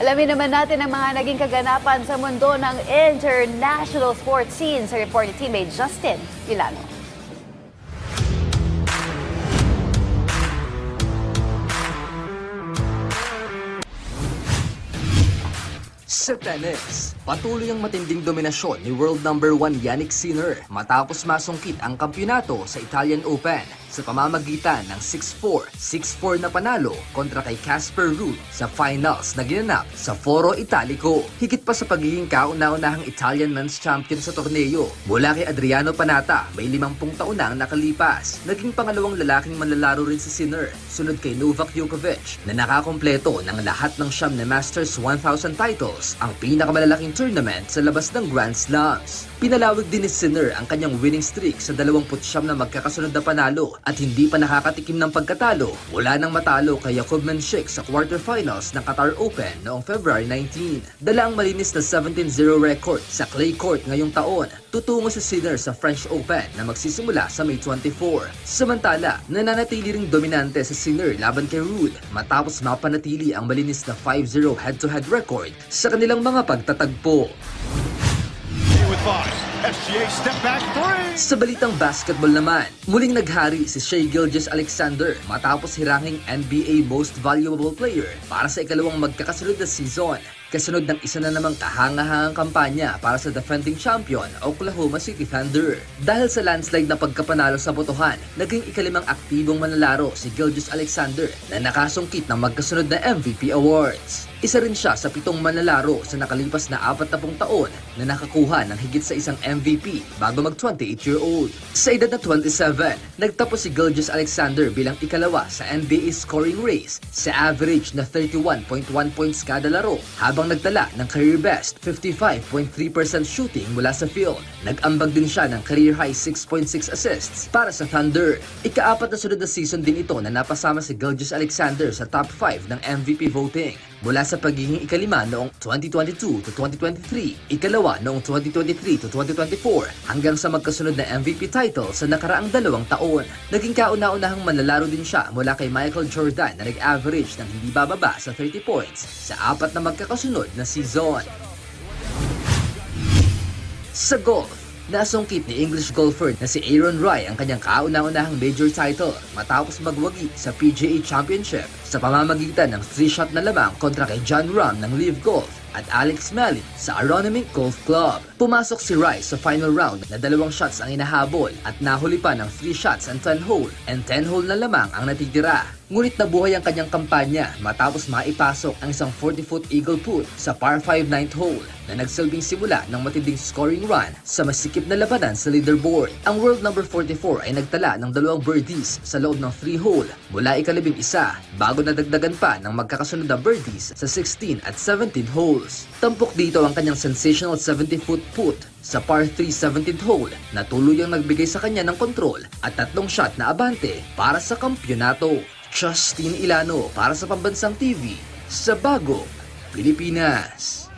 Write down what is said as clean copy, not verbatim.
Alamin naman natin ang mga naging kaganapan sa mundo ng international sports scene sa report ni teammate Justin Ilano. Sa tennis, patuloy ang matinding dominasyon ni world number 1 Jannik Sinner matapos masungkit ang kampyonato sa Italian Open sa pamamagitan ng 6-4, 6-4 na panalo kontra kay Casper Ruud sa finals na ginanap sa Foro Italico. Higit pa sa pagiging kauna-unahang Italian men's champion sa torneo, mula kay Adriano Panatta, may 50 taon na ang nakalipas. Naging pangalawang lalaking manlalaro rin si Sinner, sunod kay Novak Djokovic na nakakompleto ng lahat ng siyam na Masters 1000 titles, ang pinakamalalaking tournament sa labas ng Grand Slams. Pinalawig din ni Sinner ang kanyang winning streak sa 29 na magkakasunod na panalo at hindi pa nakakatikim ng pagkatalo mula nang matalo kay Jakub Menchik sa quarterfinals ng Qatar Open noong February 19. Dala ang malinis na 17-0 record sa clay court ngayong taon. Tutungo si Sinner sa French Open na magsisimula sa May 24. Samantala, nananatili ring dominante si Sinner laban kay Ruud matapos mapanatili ang malinis na 5-0 head-to-head record sa kanilang mga pagtatagpo. SGA step back three. Sa balitang basketball naman, muling naghari si Shai Gilgeous-Alexander matapos hiranging NBA Most Valuable Player para sa ikalawang magkakasunod na season. Kasunod ng isa na namang kahangahangang kampanya para sa defending champion Oklahoma City Thunder. Dahil sa landslide na pagkapanalo sa botohan, naging ikalimang aktibong manlalaro si Gilgeous-Alexander na nakasungkit ng magkasunod na MVP awards. Isa rin siya sa 7 manlalaro sa nakalipas na 40 taon na nakakuha ng higit sa isang MVP bago mag 28-year-old. Sa edad na 27, nagtapos si Gilgeous-Alexander bilang ikalawa sa NBA scoring race sa average na 31.1 points kada laro habang nagtala ng career best 55.3% shooting mula sa field. Nag-ambag din siya ng career high 6.6 assists para sa Thunder. Ika-4 na sunod na season din ito na napasama si Gilgeous-Alexander sa top 5 ng MVP voting. Mula sa pagiging ikalima noong 2022 to 2023, ikalawa noong 2023 to 2024, hanggang sa magkasunod na MVP title sa nakaraang 2 taon. Naging kauna-unahang manlalaro din siya mula kay Michael Jordan na nag-average ng hindi bababa sa 30 points sa 4 na magkakasunod na season. Sa golf, nasungkit ni English golfer na si Aaron Rai ang kanyang kauna-unahang major title matapos magwagi sa PGA Championship sa pamamagitan ng 3-shot na lamang kontra kay Jon Rahm ng LIV Golf at Alex Mallin sa Aronimink Golf Club. Pumasok si Rai sa final round na 2 shots ang inahabol at nahuli pa ng 3 shots and 10 hole and 10 hole na lamang ang natitira. Ngunit nabuhay ang kanyang kampanya matapos maipasok ang isang 40-foot eagle putt sa par 5 9th hole na nagsilbing simula ng matinding scoring run sa masikip na labanan sa leaderboard. Ang world number 44 ay nagtala ng 2 birdies sa loob ng 3 hole mula ika-11 bago nadagdagan pa ng magkakasunod na birdies sa 16 at 17 holes. Tampok dito ang kanyang sensational 70-foot putt sa par 3 17th hole na tuluyang nagbigay sa kanya ng kontrol at 3 shot na abante para sa kampyonato. Justin Ilano para sa Pambansang TV sa Bagong Pilipinas.